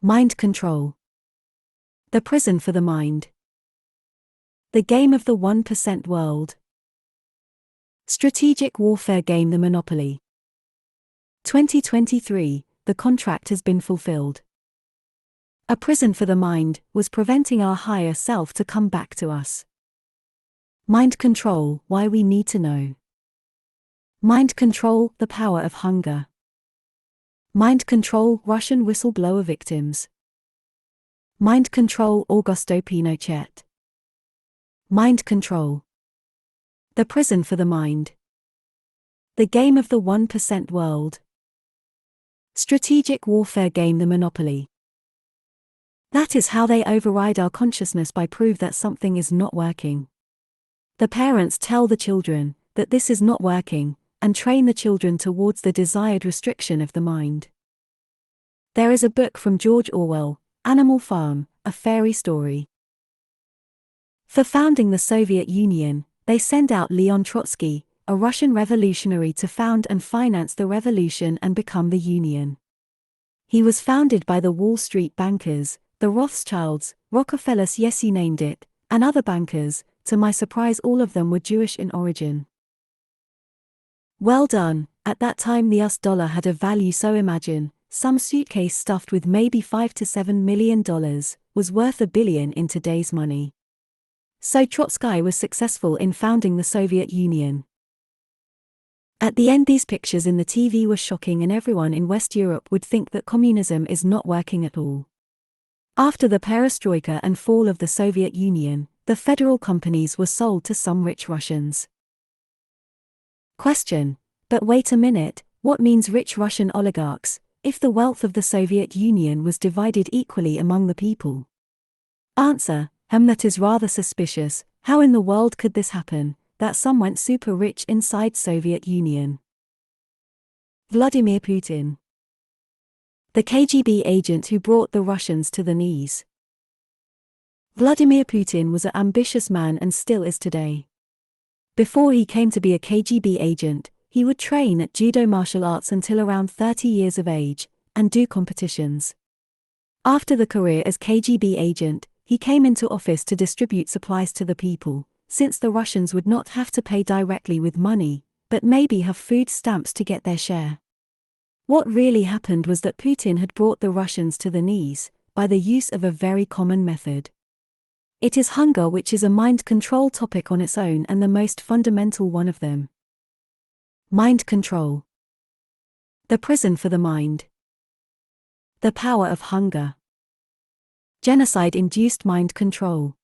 Mind control. The prison for the mind. The game of the 1% world. Strategic warfare game the Monopoly. 2023, the contract has been fulfilled. A prison for the mind was preventing our higher self to come back to us. Mind control, why we need to know. Mind control, the power of hunger. Mind control, Russian whistleblower victims. Mind control, Augusto Pinochet. Mind control. The prison for the mind. The game of the 1% world. Strategic warfare game the Monopoly. That is how they override our consciousness by prove that something is not working. The parents tell the children that this is not working, and train the children towards the desired restriction of the mind. There is a book from George Orwell, Animal Farm, a fairy story. For founding the Soviet Union, they sent out Leon Trotsky, a Russian revolutionary, to found and finance the revolution and become the Union. He was founded by the Wall Street bankers, the Rothschilds, Rockefellers, yes, he named it, and other bankers. To my surprise, all of them were Jewish in origin. Well done. At that time the US dollar had a value, so imagine, some suitcase stuffed with maybe $5 to $7 million was worth $1 billion in today's money. So Trotsky was successful in founding the Soviet Union. At the end, these pictures in the TV were shocking, and everyone in West Europe would think that communism is not working at all. After the Perestroika and fall of the Soviet Union, the federal companies were sold to some rich Russians. Question: but wait a minute, what means rich Russian oligarchs, if the wealth of the Soviet Union was divided equally among the people? Answer: that is rather suspicious. How in the world could this happen, that some went super rich inside Soviet Union? Vladimir Putin. The KGB agent who brought the Russians to the knees. Vladimir Putin was an ambitious man and still is today. Before he came to be a KGB agent, he would train at judo martial arts until around 30 years of age, and do competitions. After the career as KGB agent, he came into office to distribute supplies to the people, since the Russians would not have to pay directly with money, but maybe have food stamps to get their share. What really happened was that Putin had brought the Russians to the knees, by the use of a very common method. It is hunger, which is a mind control topic on its own and the most fundamental one of them. Mind control. The prison for the mind. The power of hunger. Genocide-induced mind control.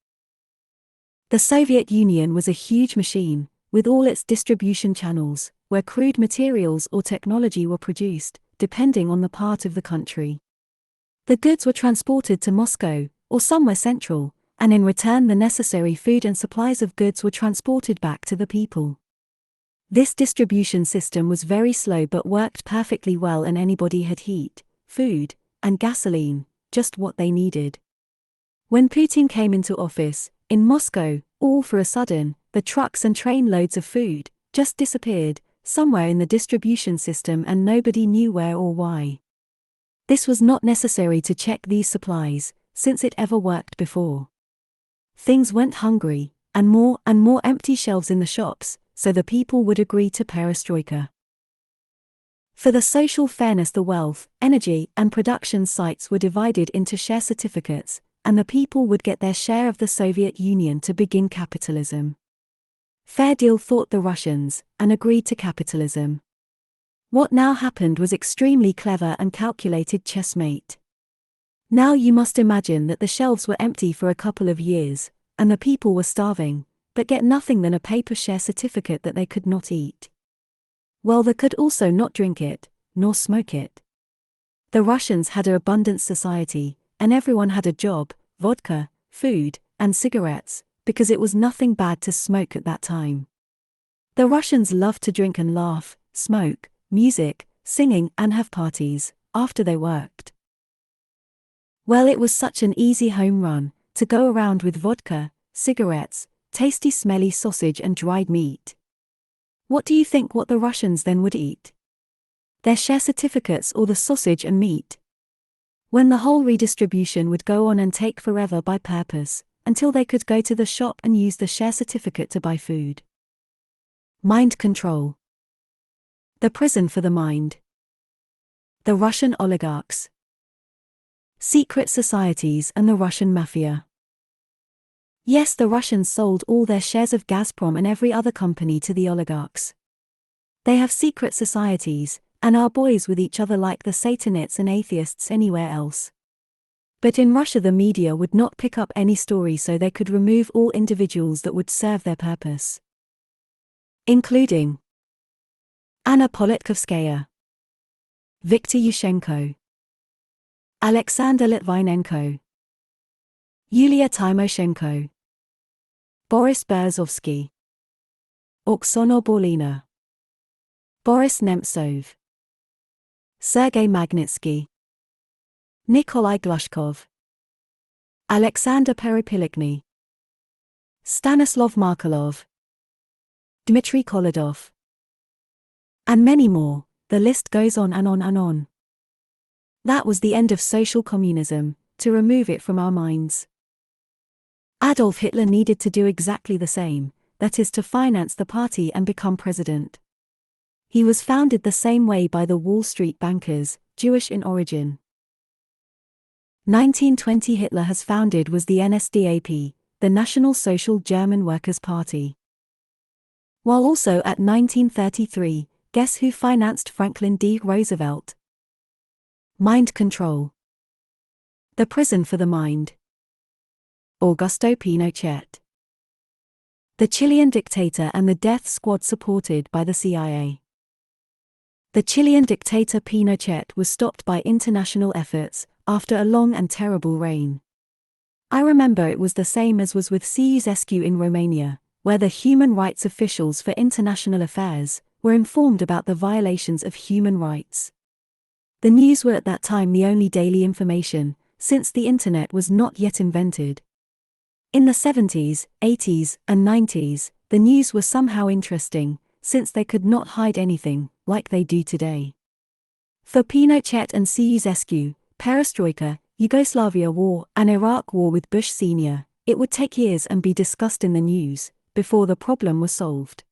The Soviet Union was a huge machine, with all its distribution channels, where crude materials or technology were produced, depending on the part of the country. The goods were transported to Moscow, or somewhere central, and in return the necessary food and supplies of goods were transported back to the people. This distribution system was very slow but worked perfectly well, and anybody had heat, food, and gasoline, just what they needed. When Putin came into office, in Moscow, all for a sudden, the trucks and train loads of food just disappeared, somewhere in the distribution system, and nobody knew where or why. This was not necessary to check these supplies, since it ever worked before. Things went hungry, and more empty shelves in the shops, so the people would agree to Perestroika. For the social fairness, the wealth, energy, and production sites were divided into share certificates, and the people would get their share of the Soviet Union to begin capitalism. Fair deal, thought the Russians, and agreed to capitalism. What now happened was extremely clever and calculated chessmate. Now you must imagine that the shelves were empty for a couple of years, and the people were starving, but get nothing than a paper share certificate that they could not eat. Well, they could also not drink it, nor smoke it. The Russians had an abundant society, and everyone had a job, vodka, food, and cigarettes, because it was nothing bad to smoke at that time. The Russians loved to drink and laugh, smoke, music, singing, and have parties, after they worked. Well, it was such an easy home run, to go around with vodka, cigarettes, tasty smelly sausage and dried meat. What do you think what the Russians then would eat? Their share certificates or the sausage and meat? when the whole redistribution would go on and take forever by purpose, until they could go to the shop and use the share certificate to buy food. Mind control. The prison for the mind. The Russian oligarchs. Secret societies and the Russian mafia. Yes, the Russians sold all their shares of Gazprom and every other company to the oligarchs. They have secret societies, and are boys with each other like the Satanists and atheists anywhere else. But in Russia the media would not pick up any story, so they could remove all individuals that would serve their purpose. Including Anna Politkovskaya, Viktor Yushchenko, Alexander Litvinenko, Yulia Tymoshenko, Boris Berezovsky, Oksana Borlina, Boris Nemtsov, Sergei Magnitsky, Nikolai Glushkov, Alexander Perepilykny, Stanislav Markelov, Dmitry Kolodov, and many more. The list goes on and on and on. That was the end of social communism, to remove it from our minds. Adolf Hitler needed to do exactly the same, that is to finance the party and become president. He was founded the same way by the Wall Street bankers, Jewish in origin. 1920 Hitler has founded was the NSDAP, the National Social German Workers' Party. While also at 1933, guess who financed Franklin D. Roosevelt? Mind control. The prison for the mind. Augusto Pinochet. The Chilean dictator and the death squad supported by the CIA. The Chilean dictator Pinochet was stopped by international efforts, after a long and terrible reign. I remember it was the same as was with Ceausescu in Romania, where the human rights officials for international affairs were informed about the violations of human rights. The news were at that time the only daily information, since the internet was not yet invented. In the 70s, 80s, and 90s, the news was somehow interesting, since they could not hide anything, like they do today. For Pinochet and Ceausescu, Perestroika, Yugoslavia War, and Iraq War with Bush Sr., it would take years and be discussed in the news, before the problem was solved.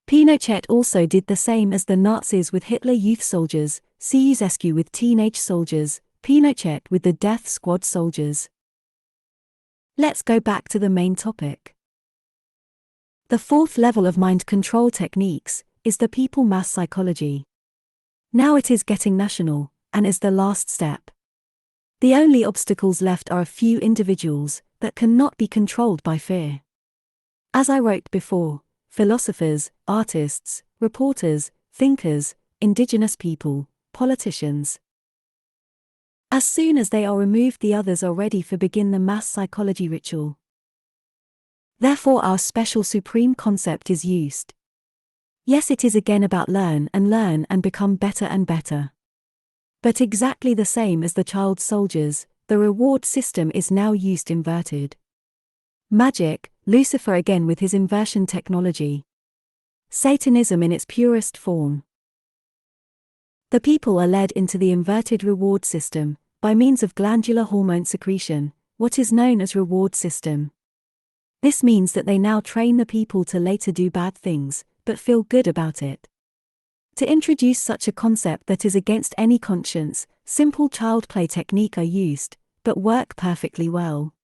Pinochet also did the same as the Nazis with Hitler Youth soldiers, Ceausescu with teenage soldiers, Pinochet with the death squad soldiers. Let's go back to the main topic. The fourth level of mind control techniques is the people mass psychology. Now it is getting national, and is the last step. The only obstacles left are a few individuals that cannot be controlled by fear. As I wrote before, philosophers, artists, reporters, thinkers, indigenous people, politicians. As soon as they are removed, the others are ready for begin the mass psychology ritual. Therefore our special supreme concept is used. Yes, it is again about learn and become better and better. But exactly the same as the child soldiers, the reward system is now used inverted. Magic, Lucifer again with his inversion technology. Satanism in its purest form. The people are led into the inverted reward system, by means of glandular hormone secretion, what is known as reward system. This means that they now train the people to later do bad things, but feel good about it. To introduce such a concept that is against any conscience, simple child play technique are used, but work perfectly well.